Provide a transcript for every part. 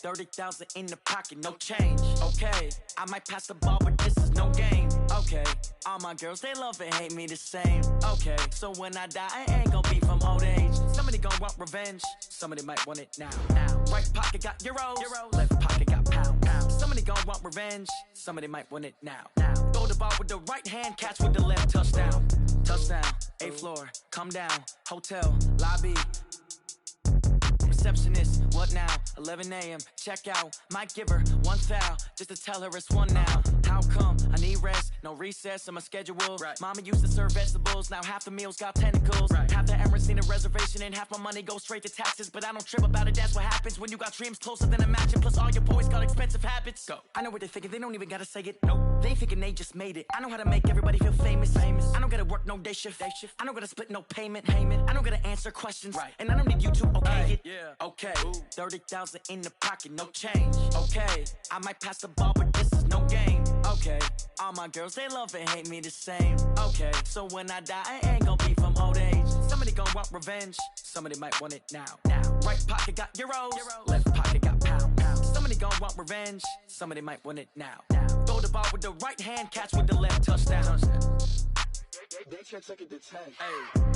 30,000 in the pocket, no change. Okay, I might pass the ball, but this is no game. Okay, all my girls, they love and hate me the same. Okay, so when I die, I ain't gonna be from old age. Somebody gon' want revenge, somebody might want it now. Right pocket got euros, left pocket got pounds. Somebody gon' want revenge, somebody might want it now. Throw the ball with the right hand, catch with the left, touchdown. Touchdown, 8th floor, come down, hotel, lobby. Receptionist, what now? 11 a.m. check out. Might give her one foul just to tell her it's one now. How come? I need rest, no recess in my schedule. Right. Mama used to serve vegetables, now half the meals got tentacles. Right. Half the Emirates need a reservation and half my money goes straight to taxes. But I don't trip about it, that's what happens when you got dreams closer than a match. Plus all your boys got expensive habits. Go. I know what they're thinking, they don't even gotta say it. Nope. They thinking they just made it. I know how to make everybody feel famous. I don't gotta work no day shift. I don't gotta split no payment. I don't gotta answer questions. Right. And I don't need you to okay it. Yeah. Okay, 30,000 in the pocket, no change. Okay, I might pass the ball, but this is no game. Okay, all my girls, they love and hate me the same. Okay, so when I die, I ain't gonna be from old age. Somebody gon' want revenge, somebody might want it now. Right pocket got euros, left pocket got pounds. Somebody gon' want revenge, somebody might want it now. Throw the ball with the right hand, catch with the left, touchdown. They can't take it to 10. Hey.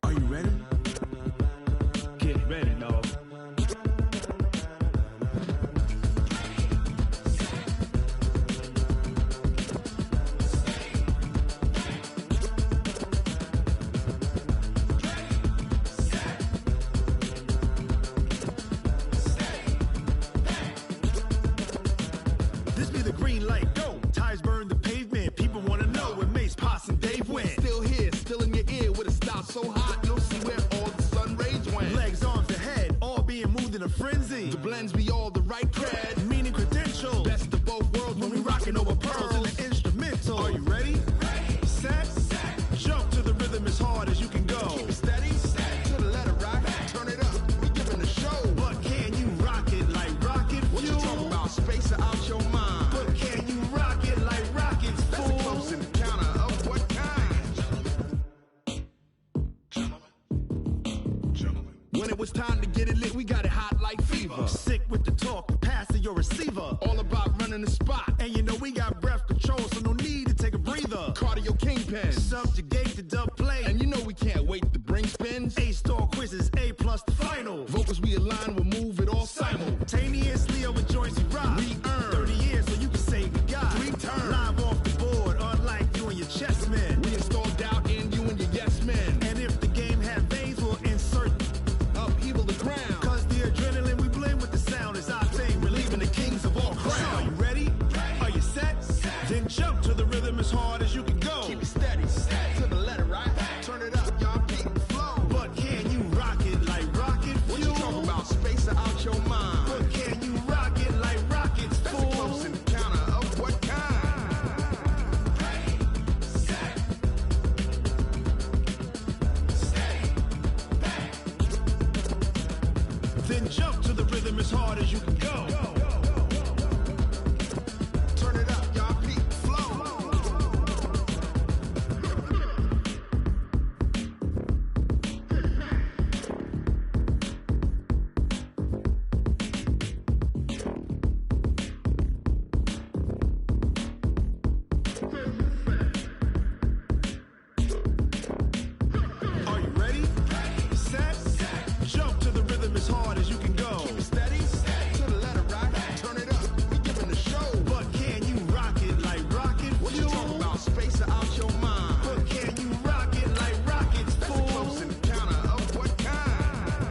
Are you ready? Get ready, dog. This be the green light, go. Tires burn the pavement. People want to know where Mace, Pops, and Dave went. Still here, still in your ear with a style so hot, you'll see where all the sun rays went. Legs, arms, and head, all being moved in a frenzy. The blends be all the right cred, Meaning credentials. best of both worlds When we rockin' over pearls in the instrumental. Are you ready? Set. Jump to the rhythm as hard as you can go. Keep it steady, to the letter rock, turn it up, we giving a show. But can you rock it like rocket What you fuel? talking about, space or out your mind? But can you rock it like rockets, That's a close fool? encounter of what kind? When it was time to get it lit, we got it hot like fever. Sick with the talk, passing your receiver. All about running the spot, And you know we got breath control, so no need to take a breather. cardio kingpin. Subjugate the dub play. And you know we can't wait to bring spins. A-star quizzes, A+ the final. Vocals we align, we'll move it all Simultaneously over joints we rock. We earn 30 years so you can say we got 3 turns. live off the board, unlike you and your chess men. We install doubt in you and your yes men. And if the game had veins, we'll insert. Upheaval the ground. Cause the adrenaline we blend with the sound is our thing. Relieving the kings of all crown. crowns. Are you ready? Are you set? Then jump to the rhythm as hard as you can go. Keep it steady, to the letter right. Turn it up, y'all keep it flow. But can you rock it like rocket What you fuel? talking about, space or out your mind? But can you rock it like rockets, That's a close fool? encounter of what kind? Then jump to the rhythm as hard as you can go. Turn it up, y'all keep it flow. Are you ready? Set. Jump to the rhythm as hard as you can go. Keep it steady, to the letter right. Turn it up, we giving a show. But can you rock it like rocket What you fuel? talking about, space or out your mind? But can you rock it like rockets, That's a close fool? encounter of what kind?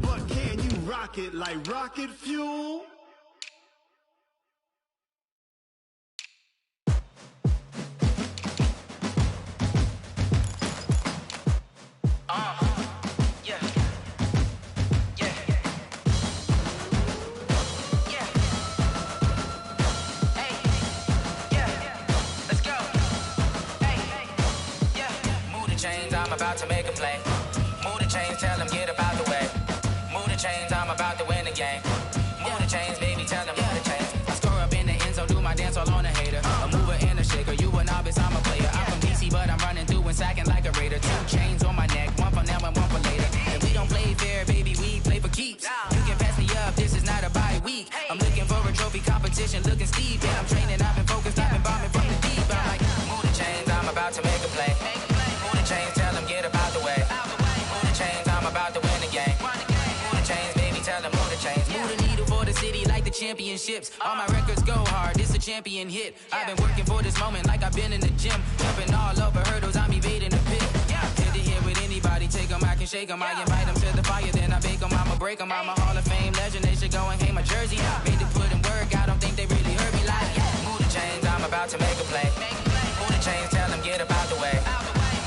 But can you rock it like rocket fuel? Yeah. Yeah. Yeah. Hey. Yeah. Let's go. Hey. Yeah. Move about to make a play. Move the chains, tell them get about the way. Move the chains, I'm about to win the game. Move the chains, baby, tell them move the chains. I score up in the end zone, do my dance all on a hater. A mover and a shaker, you a novice, I'm a player. I'm from DC, but I'm running through and sacking like a raider. 2 chains on my neck, one for now and one for later. And we don't play fair, baby, we play for keeps. You can pass me up, this is not a bye week. I'm looking for a trophy competition, looking steep. And I'm training, I've been focused, I've been bombing from the deep. I'm like, move the chains, I'm about to make a play. Move the chains, tell them get about the way. Move the chains, I'm about to win the game. Move the chains, baby, tell them move the chains. Move the needle for the city like the championships. All my records go hard, this a champion hit. I've been working for this moment like I've been in the gym. Jumping all over hurdles, I'm evading the pit. Tend to hit with anybody, take them, I can shake them. I invite them to the fire, then I bake them, I'ma break them. I'm a Hall of Fame legend, they should go and hang my jersey. Made to put in work, I don't think they really heard me like, move the chains, I'm about to make a play. Move the chains, tell them get about the way.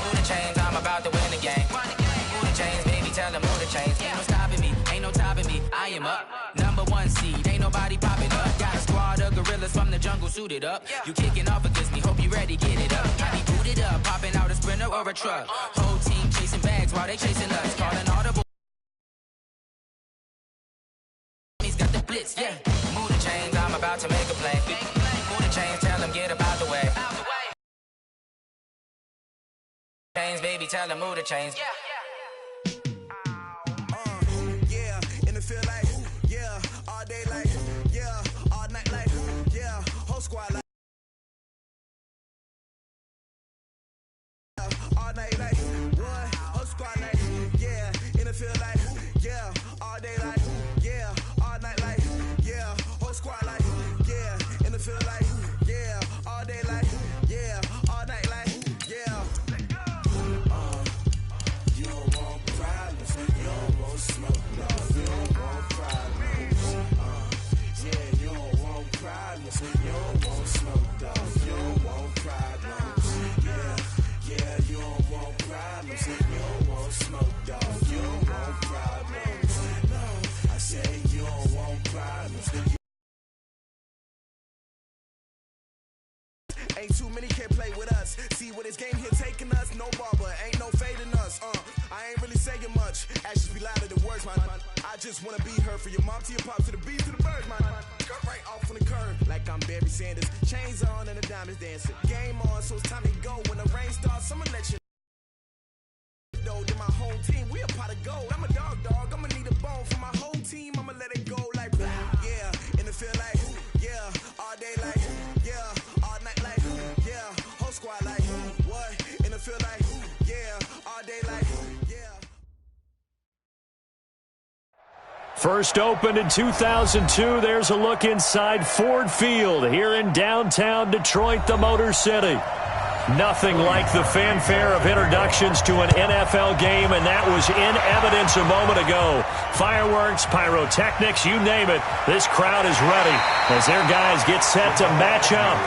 Move the chains, I'm about to win the game. Move the chains, baby, tell them move the chains. Ain't no stopping me, ain't no topping me, I am up. Number 1 seed, ain't nobody popping up. Got a squad of gorillas from the jungle suited up. You kicking off against me, hope you ready, get it up. I be booted up, popping out a Sprinter or a truck. Whole team chasing bags while they chasing us. Calling audible. He's got the blitz, yeah. Move the chains, I'm about to make a play. Move the chains, tell them get about the way. Chains, baby, tell them move the chains. Yeah, in the field like, yeah, all day like, yeah, all night like, yeah, whole squad like, all night like, what, whole squad like, yeah, in the field like, yeah, all day like, yeah, all night like, yeah, whole squad like, yeah, in the field like, yeah, all day like, yeah, all night like, yeah. You don't want problems, you don't want smoke, no, you don't want problems. Yeah, you don't want problems, you don't want smoke, dog, you don't want problems. Yeah, you don't want problems, you don't want smoke, dog, you don't want problems. No, I say you don't want problems. Ain't too many can play with us. See what this game here taking us. No barber, ain't no fading us. I ain't really saying much. Actions be louder than words, man. I just wanna be heard for your mom to your pop to the beat to the birds, man. Cut right off on the curb like I'm Barry Sanders. Chains on and the diamonds dancing. Game on, so it's time to go. When the rain starts, I'ma let you know that my whole team, we a pot of gold. I'm a dog, I'ma need a bone for my whole team. I'ma let it go like, yeah, in the field like, yeah, all day like, yeah, all night like, yeah, whole squad like, what, in the field like, yeah, all day like, yeah. First opened in 2002, there's a look inside Ford Field here in downtown Detroit, the Motor City. Nothing like the fanfare of introductions to an NFL game, and that was in evidence a moment ago. Fireworks, pyrotechnics, you name it, this crowd is ready as their guys get set to match up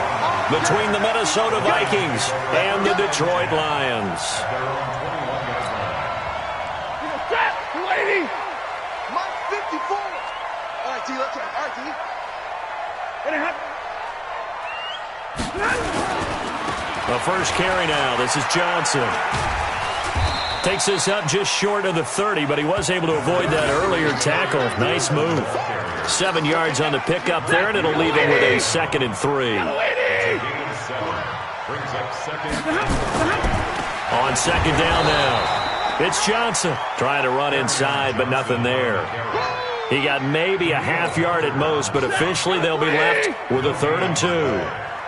between the Minnesota Vikings and the Detroit Lions. Lady! Mike 54! All right, T, let's go. All right, T. And it happened. The first carry now. This is Johnson. Takes this up just short of the 30, but he was able to avoid that earlier tackle. Nice move. 7 yards on the pickup there, and it'll leave him with a 2nd and 3. On 2nd down now. It's Johnson trying to run inside, but nothing there. He got maybe a half yard at most, but officially they'll be left with a 3rd and 2.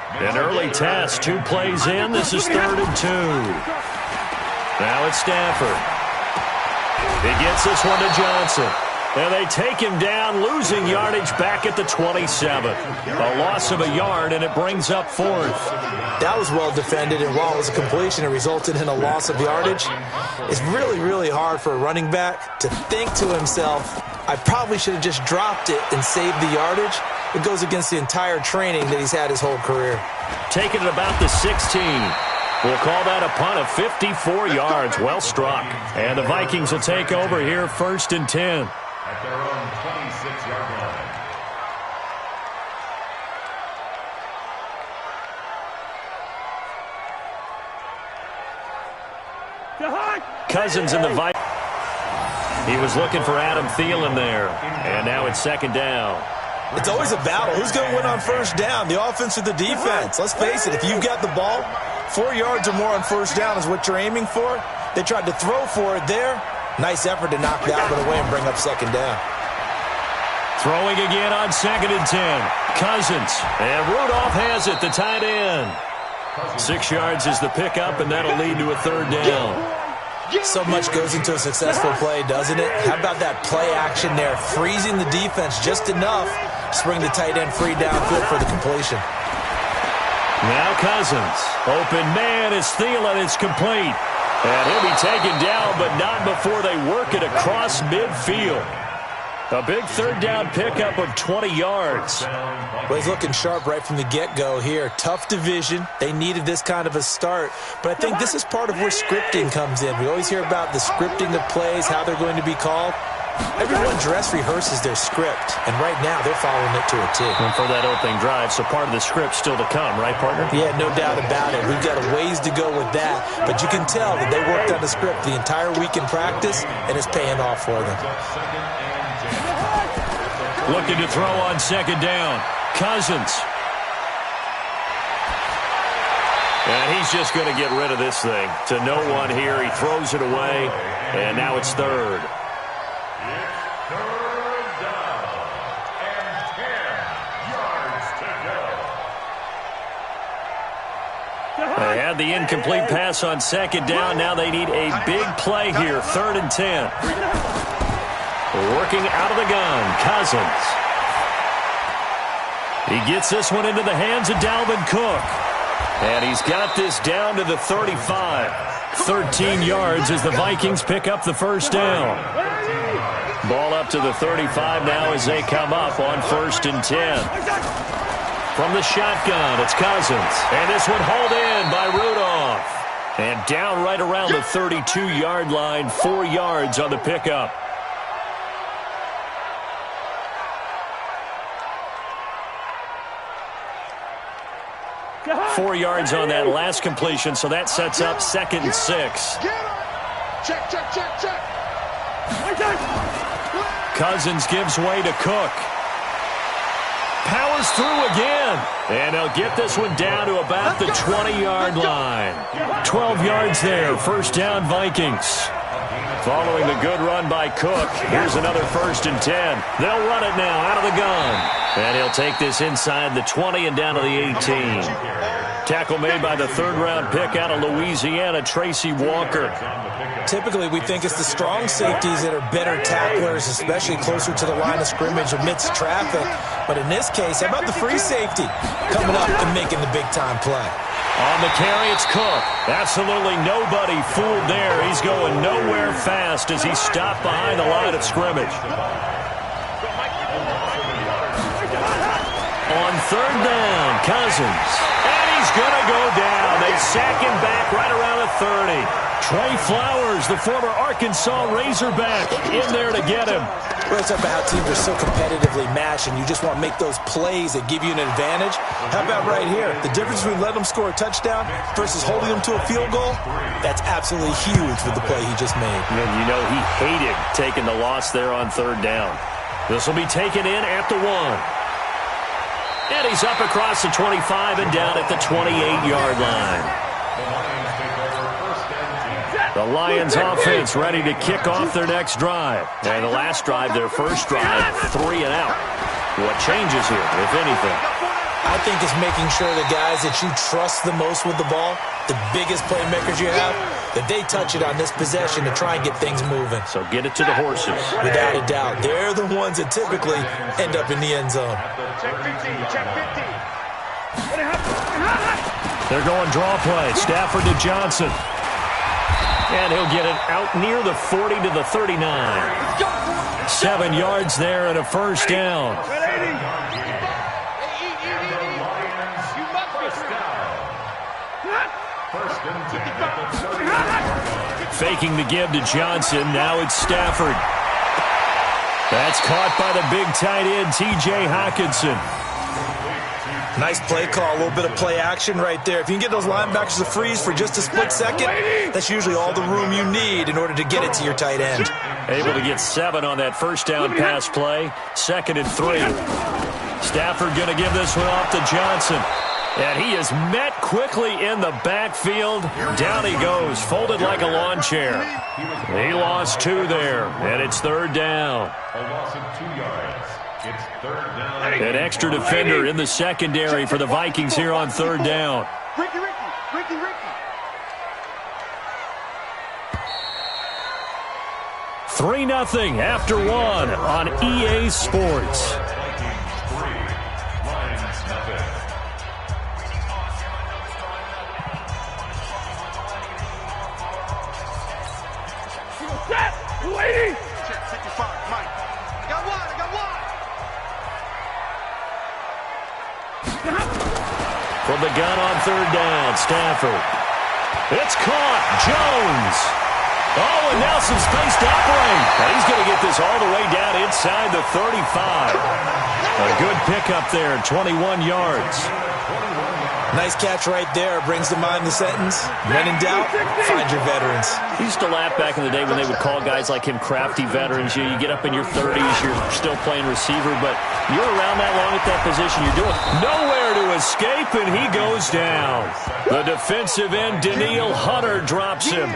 An early test, 2 plays in. This is 3rd and 2. Now it's Stafford. He gets this one to Johnson. And they take him down, losing yardage back at the 27. A loss of a yard, and it brings up 4th. That was well defended, and while it was a completion, it resulted in a loss of yardage. It's really, really hard for a running back to think to himself, I probably should have just dropped it and saved the yardage. It goes against the entire training that he's had his whole career. Taking it about the 16. We'll call that a punt of 54 yards. Well struck. And the Vikings will take over here 1st and 10. At their own 26-yard line. Cousins in the Vikings. He was looking for Adam Thielen there. And now it's second down. It's always a battle. Who's going to win on first down, the offense or the defense? Let's face it, if you've got the ball, 4 yards or more on first down is what you're aiming for. They tried to throw for it there. Nice effort to knock that one away and bring up second down. Throwing again on 2nd and 10. Cousins. And Rudolph has it, the tight end. 6 yards is the pickup, and that'll lead to a third down. So much goes into a successful play, doesn't it? How about that play action there, freezing the defense just enough to bring the tight end free downfield for the completion. Now Cousins. Open man is Thielen. It's complete. And he'll be taken down, but not before they work it across midfield. A big third down pickup of 20 yards. Well, he's looking sharp right from the get-go here. Tough division. They needed this kind of a start. But I think this is part of where scripting comes in. We always hear about the scripting of plays, how they're going to be called. Everyone dress rehearses their script, and right now they're following it to a T. And for that opening drive, so part of the script still to come, right, partner? Yeah, no doubt about it. We've got a ways to go with that, but you can tell that they worked on the script the entire week in practice, and it's paying off for them. Looking to throw on second down. Cousins. And he's just going to get rid of this thing. To no one here. He throws it away, and now it's third. They had the incomplete pass on second down. Now they need a big play here. 3rd and 10. Working out of the gun, Cousins. He gets this one into the hands of Dalvin Cook. And he's got this down to the 35. 13 yards as the Vikings pick up the first down. Ball up to the 35 now as they come up on 1st and 10. From the shotgun, it's Cousins. And this one hauled in by Rudolph. And down right around the 32-yard line, 4 yards on the pickup. Four yards on that last completion, so that sets up 2nd and 6. Check, check, check, check. Cousins gives way to Cook. Powers through again. And he'll get this one down to about the 20-yard line. 12 yards there. First down, Vikings. Following the good run by Cook, here's another 1st and 10. They'll run it now out of the gun. And he'll take this inside the 20 and down to the 18. Tackle made by the 3rd-round pick out of Louisiana, Tracy Walker. Typically, we think it's the strong safeties that are better tacklers, especially closer to the line of scrimmage amidst traffic. But in this case, how about the free safety coming up and making the big-time play? On the carry, it's Cook. Absolutely nobody fooled there. He's going nowhere fast as he stopped behind the line of scrimmage. On 3rd down, Cousins. And he's going to go down. They sack him back right around the 30. Trey Flowers, the former Arkansas Razorback, in there to get him. Well, it's about how teams are so competitively matched, and you just want to make those plays that give you an advantage. How about right here? The difference between letting them score a touchdown versus holding them to a field goal, that's absolutely huge with the play he just made. And you know he hated taking the loss there on 3rd down. This will be taken in at the 1. And he's up across the 25 and down at the 28-yard line. The Lions offense ready to kick off their next drive. And the last drive, their first drive, 3 and out. What changes here, if anything? I think it's making sure the guys that you trust the most with the ball, the biggest playmakers you have, that they touch it on this possession to try and get things moving. So get it to the horses. Without a doubt. They're the ones that typically end up in the end zone. Check 15, check 15. They're going draw play. Stafford to Johnson. And he'll get it out near the 40 to the 39. 7 yards there and a first down. Faking the give to Johnson. Now it's Stafford. That's caught by the big tight end, T.J. Hockenson. Nice play call, a little bit of play action right there. If you can get those linebackers to freeze for just a split second, that's usually all the room you need in order to get it to your tight end. Able to get 7 on that first down pass play. 2nd and 3. Stafford going to give this one off to Johnson. And he is met quickly in the backfield. Down he goes, folded like a lawn chair. He lost 2 there, and it's 3rd down. A loss of 2 yards. It's 3rd down. An extra defender in the secondary for the Vikings here on 3rd down. Ricky. 3-0 after 1 on EA Sports. Waiting. Check 55, Mike. I got one. From the gun on 3rd down, Stafford. It's caught. Jones. Oh, and now some space to operate. And he's going to get this all the way down inside the 35. A good pickup there, 21 yards. Nice catch right there. Brings to mind the sentence, when in doubt, find your veterans. I used to laugh back in the day when they would call guys like him crafty veterans. You get up in your 30s, you're still playing receiver, but you're around that long at that position. You're doing nowhere to escape, and he goes down. The defensive end, Danielle Hunter, drops him.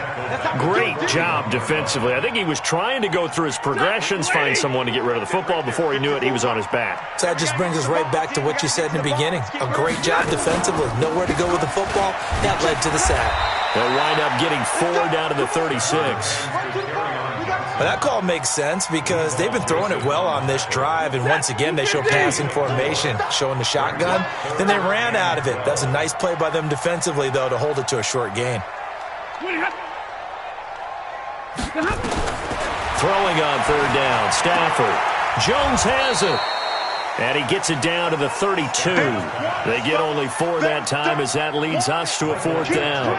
Great job defensively. I think he was trying to go through his progressions, find someone to get rid of the football. Before he knew it, he was on his back. So that just brings us right back to what you said in the beginning. A great job defensively. Nowhere to go with the football. That led to the sack. They'll wind up getting 4 down to the 36. Well, that call makes sense because they've been throwing it well on this drive, and once again they show passing formation, showing the shotgun. Then they ran out of it. That was a nice play by them defensively, though, to hold it to a short gain. Throwing on 3rd down, Stafford. Jones has it. And he gets it down to the 32. They get only 4 that time as that leads us to a 4th down.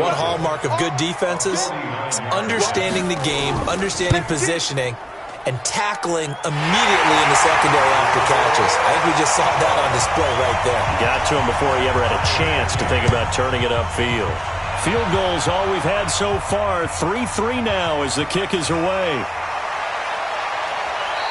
One hallmark of good defenses is understanding the game, understanding positioning, and tackling immediately in the secondary after catches. I think we just saw that on display right there. Got to him before he ever had a chance to think about turning it upfield. Field goals all we've had so far. 3-3 now as the kick is away.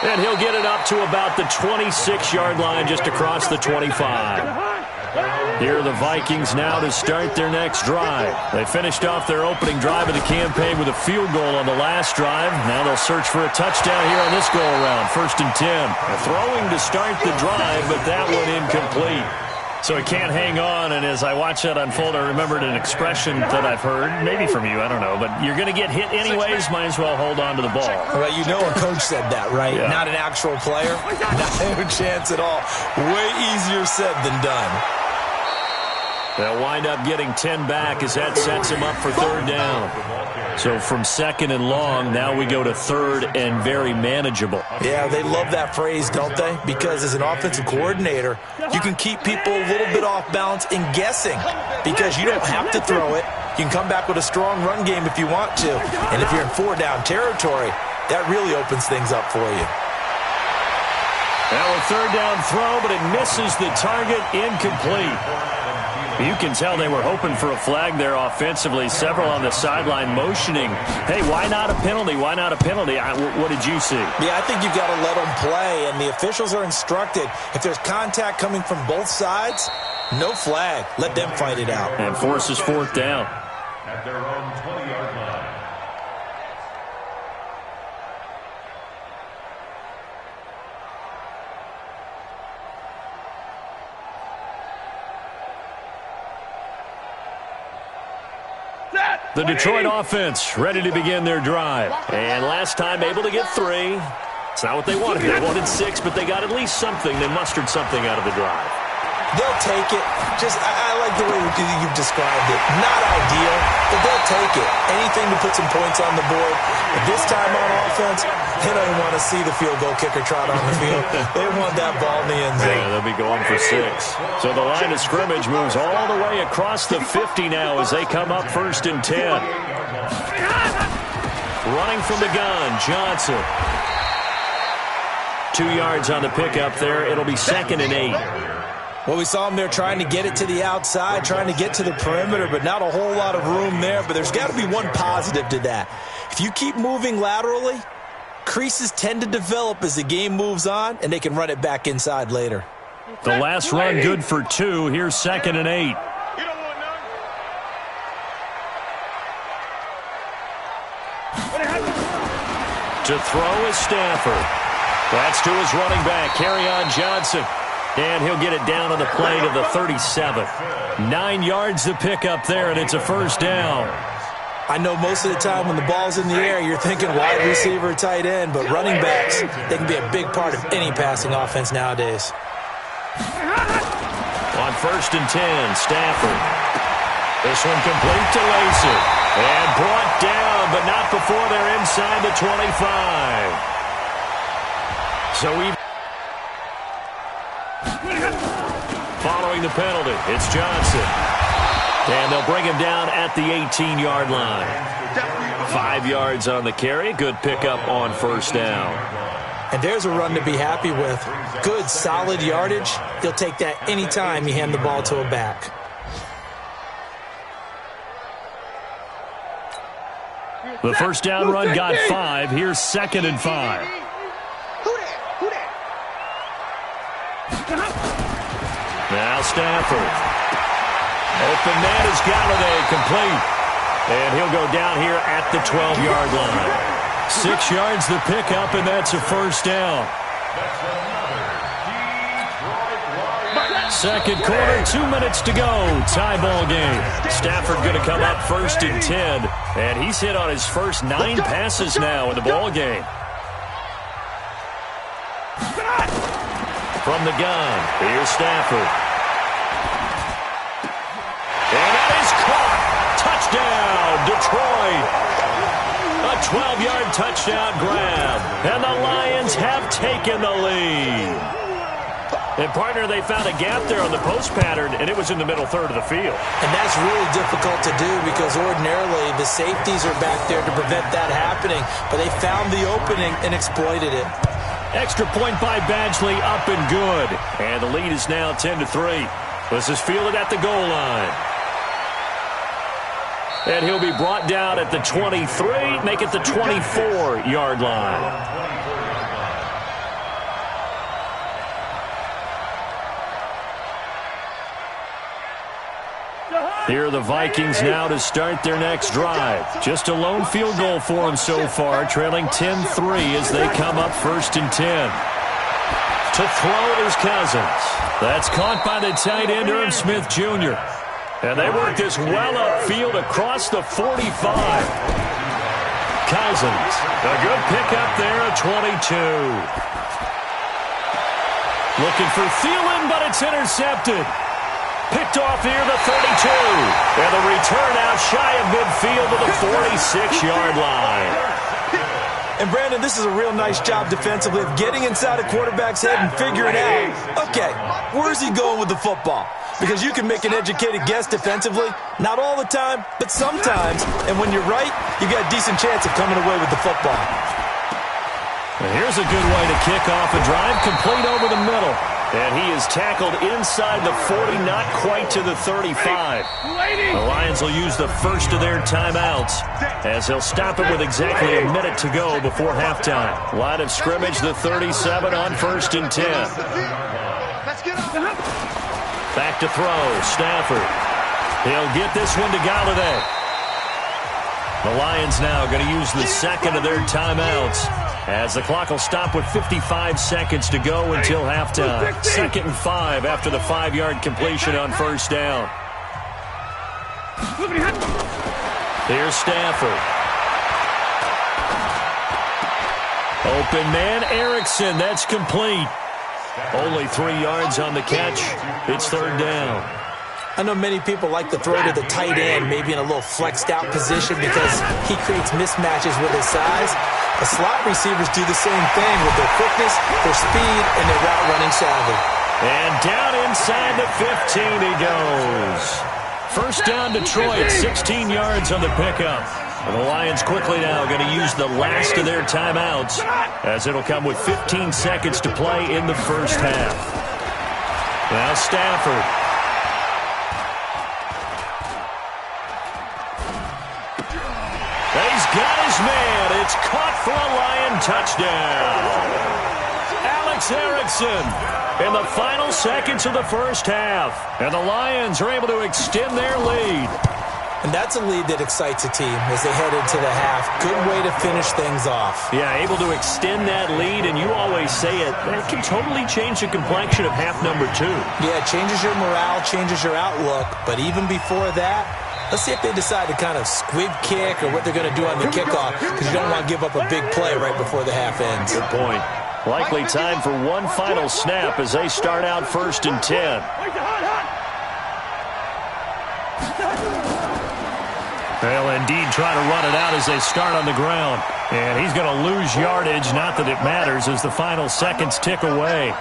And he'll get it up to about the 26-yard line just across the 25. Here are the Vikings now to start their next drive. They finished off their opening drive of the campaign with a field goal on the last drive. Now they'll search for a touchdown here on this go-around. 1st and 10. Throwing to start the drive, but that one incomplete. So he can't hang on, and as I watch that unfold, I remembered an expression that I've heard, maybe from you, I don't know, but you're going to get hit anyways, might as well hold on to the ball. Well, you know a coach said that, right? Yeah. Not an actual player. Not a chance at all. Way easier said than done. They'll wind up getting 10 back as that sets him up for 3rd down. So from 2nd and long, now we go to 3rd and very manageable. Yeah, they love that phrase, don't they? Because as an offensive coordinator, you can keep people a little bit off balance in guessing because you don't have to throw it. You can come back with a strong run game if you want to. And if you're in 4-down territory, that really opens things up for you. Now a 3rd down throw, but it misses the target, incomplete. You can tell they were hoping for a flag there offensively. Several on the sideline motioning, hey, why not a penalty? Why not a penalty? What did you see? Yeah, I think you've got to let them play, and the officials are instructed. If there's contact coming from both sides, no flag. Let them fight it out. And forces 4th down. At their own 20-yard line. The Detroit offense ready to begin their drive. And last time able to get 3. It's not what they wanted. They wanted 6, but they got at least something. They mustered something out of the drive. They'll take it. I like the way you've described it. Not ideal, but they'll take it. Anything to put some points on the board. But this time on offense, they don't even want to see the field goal kicker trot on the field. They want that ball in the end zone. Yeah, they'll be going for 6. So the line of scrimmage moves all the way across the 50 now as they come up 1st and 10. Running from the gun, Johnson. 2 yards on the pickup there. It'll be 2nd and 8. Well, we saw him there trying to get it to the outside, trying to get to the perimeter, but not a whole lot of room there. But there's got to be one positive to that. If you keep moving laterally, creases tend to develop as the game moves on, and they can run it back inside later. The last run good for 2. Here's 2nd and 8. To throw is Stafford. That's to his running back, Kerryon Johnson. And he'll get it down on the play to the 37. 9 yards to pick up there, and it's a first down. I know most of the time when the ball's in the air, you're thinking wide receiver, tight end, but running backs, they can be a big part of any passing offense nowadays. On 1st and 10, Stafford. This one complete to Lacy. And brought down, but not before they're inside the 25. So we... Following the penalty, it's Johnson. And they'll bring him down at the 18-yard line. 5 yards on the carry. Good pickup on first down. And there's a run to be happy with. Good, solid yardage. He'll take that any time you hand the ball to a back. The first down run got 5. Here's 2nd and 5. Now Stafford. Open man is Galladay, complete. And he'll go down here at the 12-yard line. 6 yards the pickup, and that's a first down. Second quarter, 2 minutes to go. Tie ball game. Stafford going to come up 1st and 10. And he's hit on his first 9 passes now in the ball game. From the gun, here's Stafford. And that is caught. Touchdown, Detroit. A 12-yard touchdown grab. And the Lions have taken the lead. And, partner, they found a gap there on the post pattern, and it was in the middle third of the field. And that's really difficult to do because ordinarily the safeties are back there to prevent that happening. But they found the opening and exploited it. Extra point by Badgley, up and good. And the lead is now 10-3. This is fielded at the goal line. And he'll be brought down at the 23, make it the 24-yard line. Here are the Vikings now to start their next drive. Just a lone field goal for them so far, trailing 10-3 as they come up 1st and 10. To throw is Cousins. That's caught by the tight end, Irv Smith Jr. And they work this well upfield across the 45. Cousins, a good pickup there at 22. Looking for Thielen, but it's intercepted. Picked off near the 32. And the return out shy of midfield to the 46-yard line. And, Brandon, this is a real nice job defensively of getting inside a quarterback's head and figuring out, okay, where's he going with the football? Because you can make an educated guess defensively. Not all the time, but sometimes. And when you're right, you got a decent chance of coming away with the football. And here's a good way to kick off a drive, complete over the middle. And he is tackled inside the 40, not quite to the 35. The Lions will use the first of their timeouts as they'll stop it with exactly a minute to go before halftime. Line of scrimmage, the 37 on 1st and 10. Back to throw, Stafford. He'll get this one to Galladay. The Lions now going to use the second of their timeouts as the clock will stop with 55 seconds to go until halftime. 2nd and 5 after the 5-yard completion on first down. Here's Stafford. Open man, Erickson. That's complete. Only 3 yards on the catch. It's 3rd down. I know many people like to throw to the tight end, maybe in a little flexed out position because he creates mismatches with his size. The slot receivers do the same thing with their quickness, their speed, and their route running savvy. And down inside the 15 he goes. First down Detroit, 16 yards on the pickup. And the Lions quickly now going to use the last of their timeouts as it'll come with 15 seconds to play in the first half. Now Stafford. He's got his man. It's caught for a Lion touchdown. Alex Erickson in the final seconds of the first half. And the Lions are able to extend their lead. And that's a lead that excites a team as they head into the half. Good way to finish things off. Yeah, able to extend that lead, and you always say it, that can totally change the complexion of half number 2. Yeah, it changes your morale, changes your outlook. But even before that, let's see if they decide to kind of squib kick or what they're going to do on the kickoff, because you don't want to give up a big play right before the half ends. Good point. Likely time for one final snap as they start out 1st and 10. They'll indeed try to run it out as they start on the ground. And he's going to lose yardage, not that it matters, as the final seconds tick away.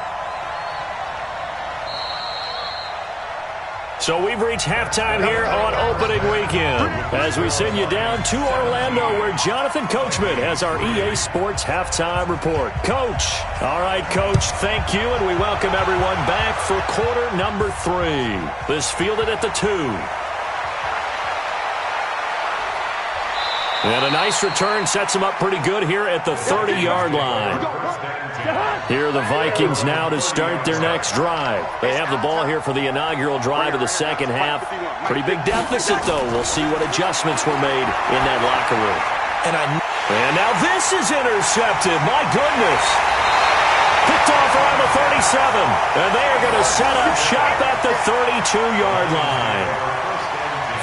So we've reached halftime here on opening weekend as we send you down to Orlando where Jonathan Coachman has our EA Sports halftime report. Coach. All right, Coach, thank you, and we welcome everyone back for quarter number 3. This fielded at the 2. And a nice return sets them up pretty good here at the 30-yard line. Here are the Vikings now to start their next drive. They have the ball here for the inaugural drive of the second half. Pretty big deficit, though. We'll see what adjustments were made in that locker room. And now this is intercepted. My goodness. Picked off around the 37. And they are going to set up shop at the 32-yard line.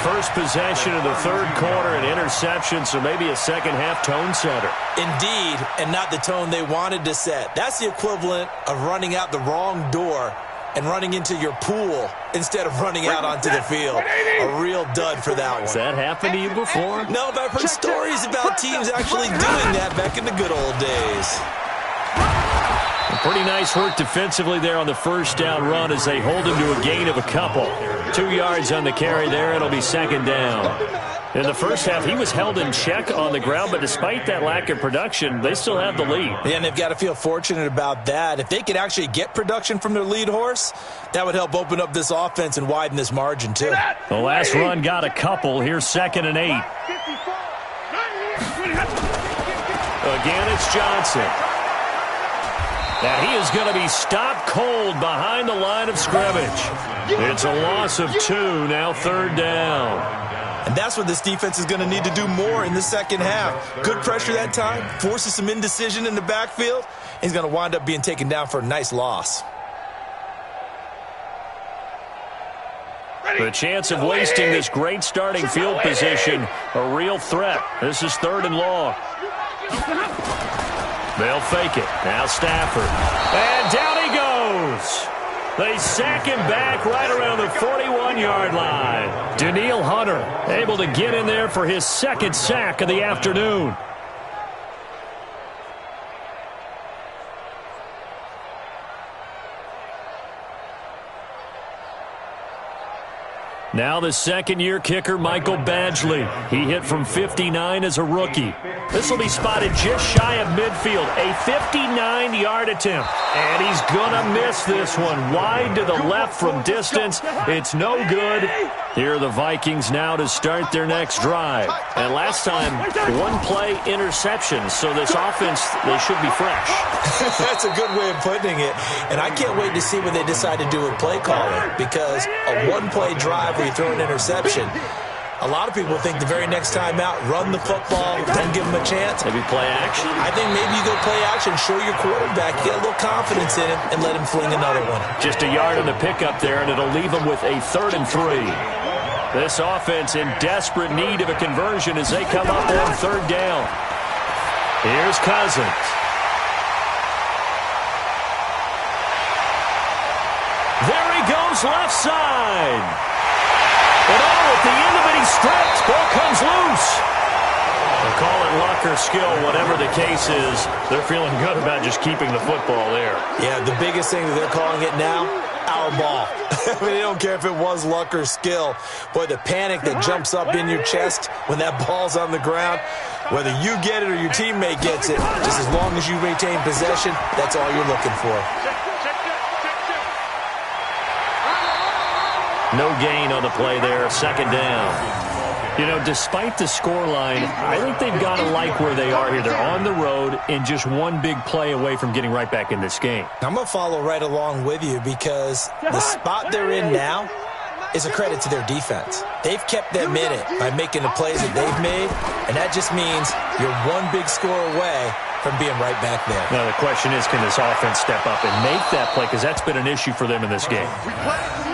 First possession of the third quarter, an interception, so maybe a second-half tone setter. Indeed, and not the tone they wanted to set. That's the equivalent of running out the wrong door and running into your pool instead of running out onto the field. A real dud for that one. Has that happened to you before? No, but I've heard stories about teams actually doing that back in the good old days. Pretty nice work defensively there on the first down run as they hold him to a gain of a couple. 2 yards on the carry there. It'll be second down. In the first half, he was held in check on the ground, but despite that lack of production, they still have the lead. Yeah, and they've got to feel fortunate about that. If they could actually get production from their lead horse, that would help open up this offense and widen this margin, too. The last run got a couple. Here's 2nd and 8. Again, it's Johnson. Now he is going to be stopped cold behind the line of scrimmage. It's a loss of 2, now 3rd down. And that's what this defense is going to need to do more in the second half. Good pressure that time, forces some indecision in the backfield. He's going to wind up being taken down for a nice loss. The chance of wasting this great starting field position, a real threat. This is 3rd and long. They'll fake it. Now Stafford. And down he goes. They sack him back right around the 41-yard line. Danielle Hunter able to get in there for his 2nd sack of the afternoon. Now the second-year kicker, Michael Badgley. He hit from 59 as a rookie. This will be spotted just shy of midfield. A 59-yard attempt. And he's going to miss this one. Wide to the left from distance. It's no good. Here are the Vikings now to start their next drive. And last time, 1-play interception. So this offense, they should be fresh. That's a good way of putting it. And I can't wait to see what they decide to do with play calling. Because a 1-play drive where you throw an interception, a lot of people think the very next time out, run the football, don't give them a chance. Maybe play action? I think maybe you go play action, show your quarterback, get a little confidence in him, and let him fling another one. Just a yard on the pickup there, and it'll leave him with a 3rd and 3. This offense in desperate need of a conversion as they come up on 3rd down. Here's Cousins. There he goes, left side. And at the end of it, he's stripped. Ball comes loose. They'll call it luck or skill, whatever the case is. They're feeling good about just keeping the football there. Yeah, the biggest thing that they're calling it now, our ball. I mean, they don't care if it was luck or skill. Boy, the panic that jumps up in your chest when that ball's on the ground, whether you get it or your teammate gets it, just as long as you retain possession, that's all you're looking for. No gain on the play there. Second down. You know, despite the scoreline, I think they've got to like where they are here. They're on the road and just one big play away from getting right back in this game. I'm going to follow right along with you because the spot they're in now is a credit to their defense. They've kept them in it by making the plays that they've made, and that just means you're one big score away from being right back there. Now, the question is, can this offense step up and make that play? Because that's been an issue for them in this game.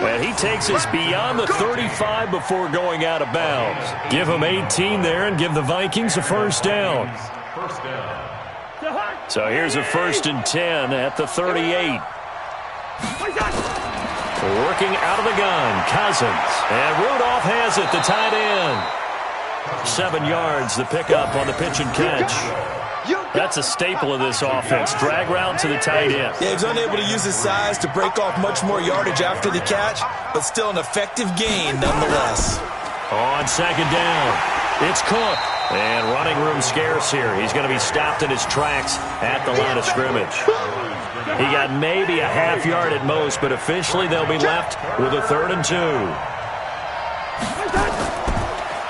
And he takes us beyond the 35 before going out of bounds. Give him 18 there and give the Vikings a first down. So here's a 1st and 10 at the 38. Working out of the gun, Cousins. And Rudolph has it, the tight end. 7 yards, the pickup on the pitch and catch. That's a staple of this offense. Drag route to the tight end. Yeah, he's unable to use his size to break off much more yardage after the catch, but still an effective gain nonetheless. On second down, it's Cook. And running room scarce here. He's going to be stopped in his tracks at the line of scrimmage. He got maybe a half yard at most, but officially they'll be left with a 3rd and 2.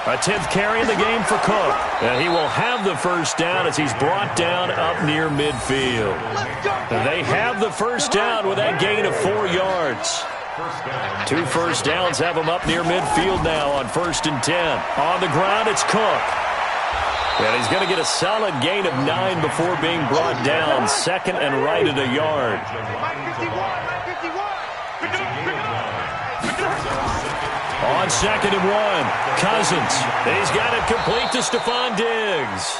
A 10th carry in the game for Cook. And he will have the first down as he's brought down up near midfield. And they have the first down with that gain of 4 yards. 2 first downs have him up near midfield now on 1st and 10. On the ground, it's Cook. And he's going to get a solid gain of 9 before being brought down. 2nd and right at a yard. On 2nd and 1, Cousins. He's got it complete to Stephon Diggs.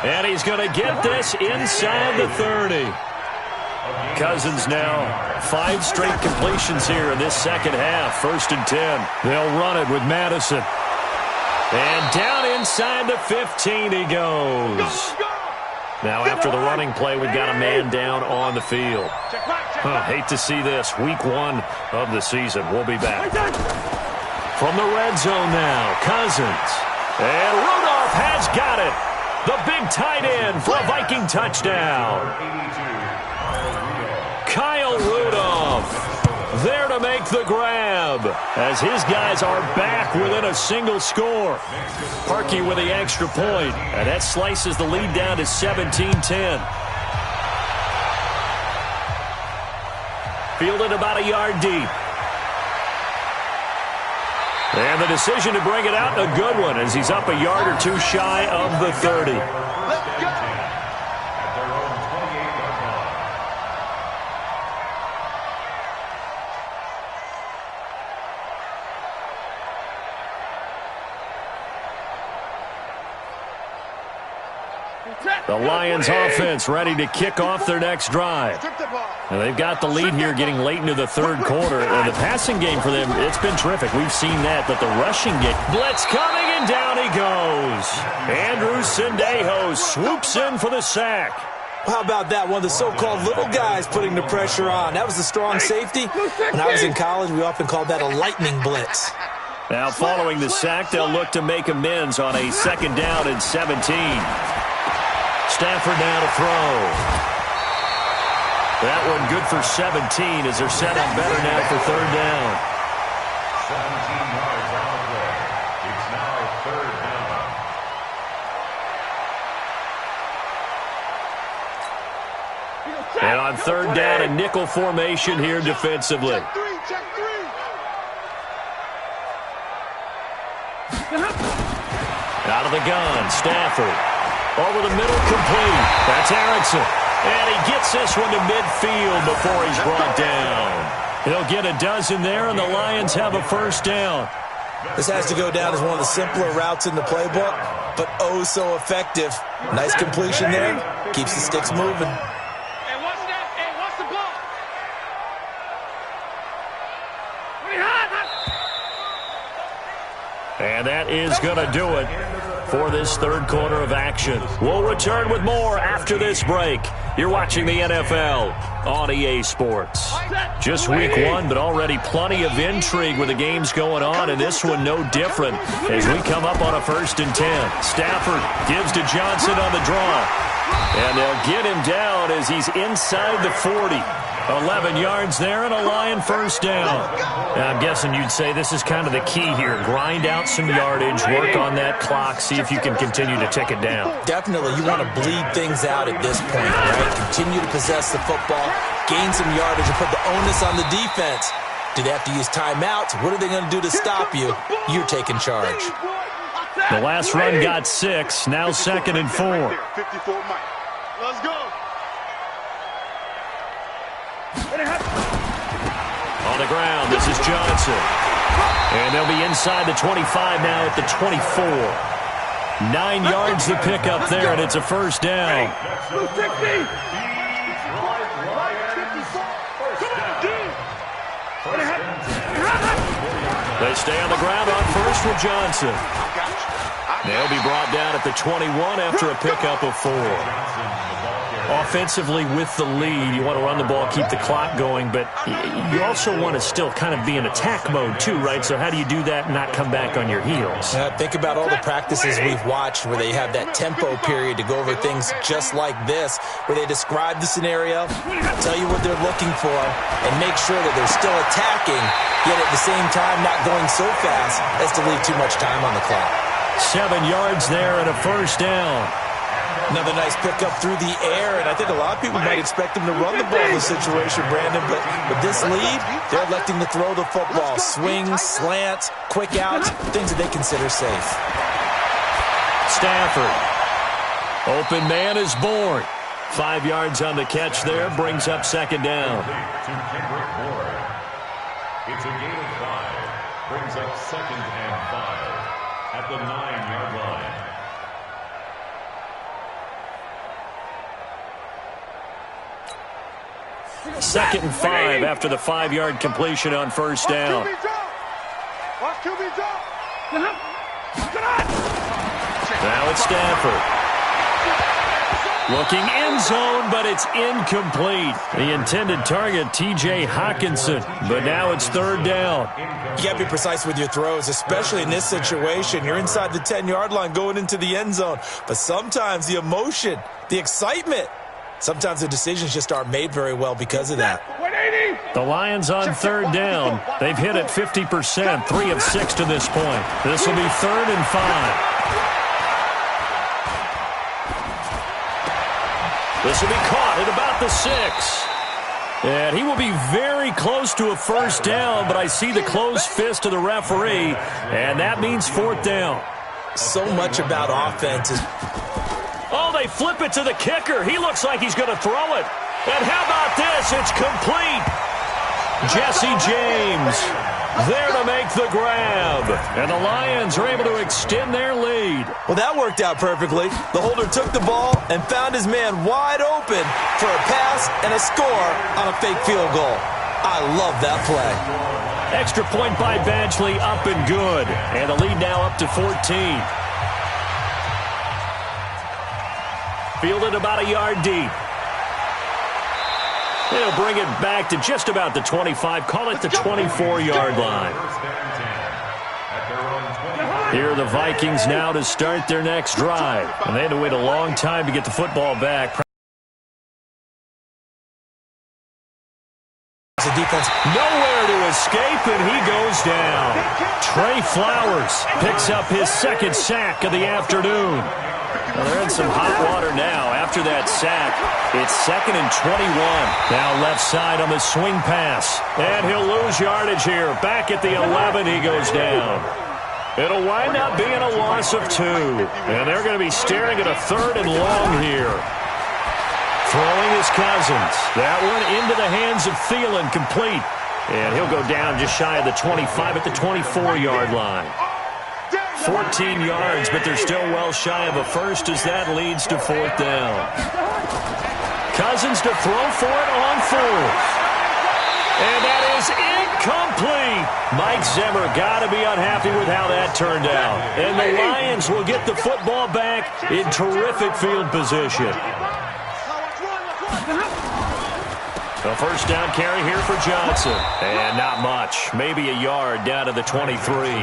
And he's going to get this inside the 30. Cousins now 5 straight completions here in this second half. 1st and 10. They'll run it with Madison. And down inside the 15 he goes. Now after the running play, we've got a man down on the field. Hate to see this. Week 1 of the season. We'll be back. From the red zone now, Cousins. And Rudolph has got it. The big tight end for a Viking touchdown. Kyle Rudolph there to make the grab as his guys are back within a single score. Parkey with the extra point, and that slices the lead down to 17-10. Fielded about a yard deep. And the decision to bring it out, a good one, as he's up a yard or 2 shy of the 30. Let's go. The Lions offense ready to kick off their next drive. And they've got the lead here getting late into the 3rd quarter. And the passing game for them, it's been terrific. We've seen that. But the rushing game, blitz coming, and down he goes. Andrew Sendejo swoops in for the sack. How about that? One of the so-called little guys putting the pressure on. That was a strong safety. When I was in college, we often called that a lightning blitz. Now following the sack, they'll look to make amends on a 2nd down and 17. Stafford now to throw. That one good for 17 as they're set up better now for 3rd down. 17 yards on the play. It's now 3rd down. And on 3rd down, a nickel formation here defensively. Check three. Out of the gun, Stafford. Over the middle, complete. That's Erickson. And he gets this one to midfield before he's brought down. He'll get a dozen there, and the Lions have a first down. This has to go down as one of the simpler routes in the playbook, but oh so effective. Nice completion there. Keeps the sticks moving. Hey, what's that? Hey, what's the ball? And that is going to do it for this 3rd quarter of action. We'll return with more after this break. You're watching the NFL on EA Sports. Just week 1, but already plenty of intrigue with the games going on, and this one no different as we come up on a 1st and 10. Stafford gives to Johnson on the draw, and they'll get him down as he's inside the 40. 11 yards there and a Lion first down. Now, I'm guessing you'd say this is kind of the key here. Grind out some yardage, work on that clock, see if you can continue to tick it down. Definitely. You want to bleed things out at this point, right? Continue to possess the football, gain some yardage, and put the onus on the defense. Do they have to use timeouts? What are they going to do to stop you? You're taking charge. The last run got 6, now 2nd and 4. 54 Mike. Let's go. On the ground, this is Johnson. And they'll be inside the 25 now at the 24. 9 yards to pick up there, and it's a first down. They stay on the ground on first with Johnson. They'll be brought down at the 21 after a pickup of 4. Offensively with the lead, you want to run the ball, keep the clock going, but you also want to still kind of be in attack mode too, right? So how do you do that and not come back on your heels? Think about all the practices we've watched where they have that tempo period to go over things just like this, where they describe the scenario, tell you what they're looking for, and make sure that they're still attacking, yet at the same time not going so fast as to leave too much time on the clock. 7 yards there and a first down. Another nice pickup through the air, and I think a lot of people might expect them to run the ball in this situation, Brandon, but with this lead, they're electing to throw the football. Swings, slants, quick outs, things that they consider safe. Stafford. Open man is born. 5 yards on the catch there, brings up 2nd down. It's a gain of 5, brings up 2nd and 5 at the 9-yard line. Second and 5 after the 5-yard completion on first down. Now it's Stafford. Looking end zone, but it's incomplete. The intended target, T.J. Hawkinson, but now it's 3rd down. You got to be precise with your throws, especially in this situation. You're inside the 10-yard line going into the end zone, but sometimes the emotion, the excitement, sometimes the decisions just aren't made very well because of that. The Lions on 3rd down. They've hit it 50%, 3 of 6 to this point. This will be 3rd and 5. This will be caught at about the 6. And he will be very close to a first down, but I see the closed fist of the referee, and that means 4th down. So much about offense is... Oh, they flip it to the kicker. He looks like he's going to throw it. And how about this? It's complete. Jesse James there to make the grab. And the Lions are able to extend their lead. Well, that worked out perfectly. The holder took the ball and found his man wide open for a pass and a score on a fake field goal. I love that play. Extra point by Badgley, up and good. And the lead now up to 14. Fielded about a yard deep. They'll bring it back to just about the 25. Call it the 24-yard line. Here are the Vikings now to start their next drive. And they had to wait a long time to get the football back. The defense nowhere to escape, and he goes down. Trey Flowers picks up his 2nd sack of the afternoon. Well, they're in some hot water now. After that sack, it's 2nd and 21. Now left side on the swing pass. And he'll lose yardage here. Back at the 11, he goes down. It'll wind up being a loss of 2. And they're going to be staring at a 3rd and long here. Throwing his Cousins. That one into the hands of Thielen, complete. And he'll go down just shy of the 25 at the 24-yard line. 14 yards, but they're still well shy of a first as that leads to 4th down. Cousins to throw for it on 4th. And that is incomplete. Mike Zimmer got to be unhappy with how that turned out. And the Lions will get the football back in terrific field position. A first down carry here for Johnson. And not much. Maybe a yard down to the 23.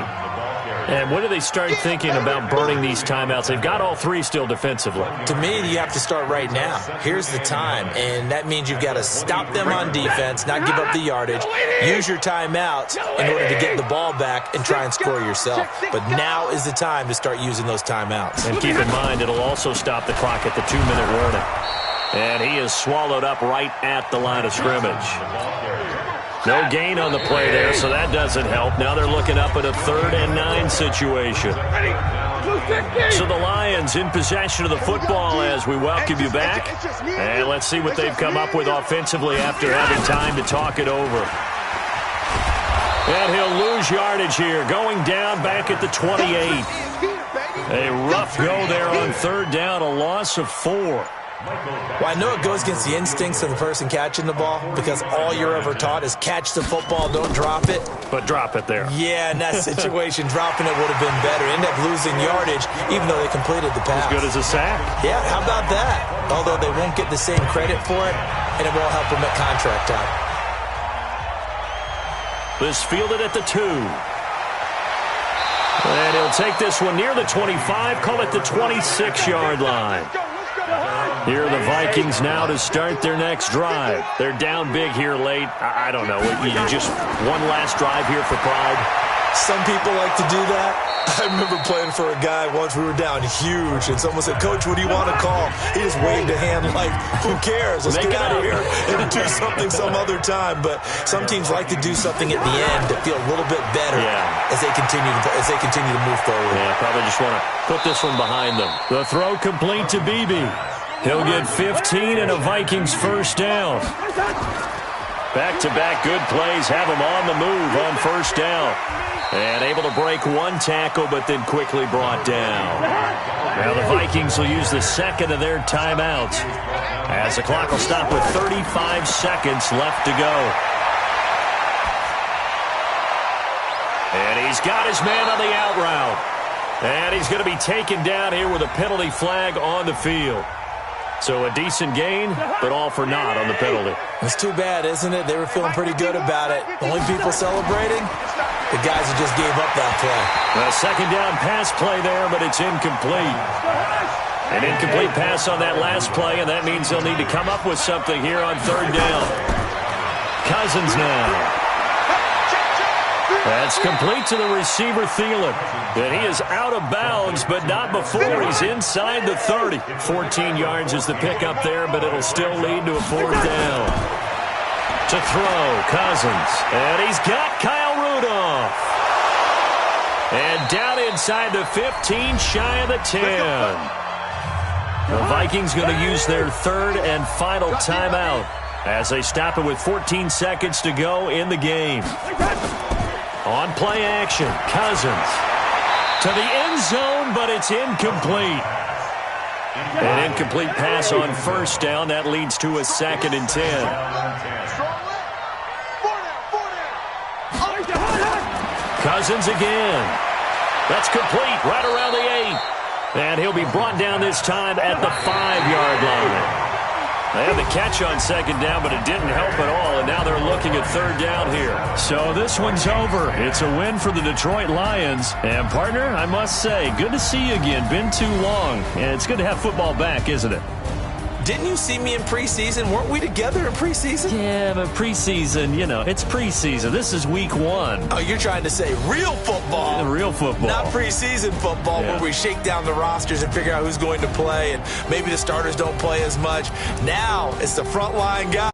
And when do they start thinking about burning these timeouts? They've got all three still defensively. To me, you have to start right now. Here's the time, and that means you've got to stop them on defense, not give up the yardage, use your timeouts in order to get the ball back and try and score yourself. But now is the time to start using those timeouts. And keep in mind, it'll also stop the clock at the 2-minute warning. And he is swallowed up right at the line of scrimmage. No gain on the play there, so that doesn't help. Now they're looking up at a 3rd and 9 situation. So the Lions in possession of the football as we welcome you back. And let's see what they've come up with offensively after having time to talk it over. And he'll lose yardage here, going down back at the 28. A rough go there on 3rd down, a loss of 4. Well, I know it goes against the instincts of the person catching the ball because all you're ever taught is catch the football, don't drop it. But drop it there. Yeah, in that situation, dropping it would have been better. End up losing yardage even though they completed the pass. As good as a sack. Yeah, how about that? Although they won't get the same credit for it, and it won't help them at contract time. This fielded at the 2. And he'll take this one near the 25, call it the 26-yard line. Here are the Vikings now to start their next drive. They're down big here late. I don't know. You just one last drive here for pride. Some people like to do that. I remember playing for a guy once. We were down huge, and someone said, "Coach, what do you want to call?" He just waved a hand like, who cares? Let's get out of here and do something some other time. But some teams like to do something at the end to feel a little bit better as they continue to move forward. Yeah, probably just want to put this one behind them. The throw complete to Beebe. He'll get 15 and a Vikings first down. Back-to-back good plays have him on the move on first down. And able to break one tackle, but then quickly brought down. Now the Vikings will use the second of their timeouts as the clock will stop with 35 seconds left to go. And he's got his man on the out route. And he's going to be taken down here with a penalty flag on the field. So a decent gain, but all for naught on the penalty. It's too bad, isn't it? They were feeling pretty good about it. The only people celebrating, the guys who just gave up that play. A second down pass play there, but it's incomplete. An incomplete pass on that last play, and that means they'll need to come up with something here on 3rd down. Cousins now. That's complete to the receiver, Thielen. And he is out of bounds, but not before he's inside the 30. 14 yards is the pickup there, but it'll still lead to a 4th down. To throw, Cousins. And he's got Kyle Rudolph. And down inside the 15, shy of the 10. The Vikings going to use their 3rd and final timeout as they stop it with 14 seconds to go in the game. On play action, Cousins to the end zone, but it's incomplete. An incomplete pass on first down. That leads to a 2nd and 10. Cousins again. That's complete right around the 8. And he'll be brought down this time at the 5-yard line. They had the catch on 2nd down, but it didn't help at all, and now they're looking at 3rd down here. So this one's over. It's a win for the Detroit Lions. And, partner, I must say, good to see you again. Been too long, and it's good to have football back, isn't it? Didn't you see me in preseason? Weren't we together in preseason? Yeah, but preseason, it's preseason. This is week 1. Oh, you're trying to say real football. Real football. Not preseason football where we shake down the rosters and figure out who's going to play, and maybe the starters don't play as much. Now it's the frontline guy.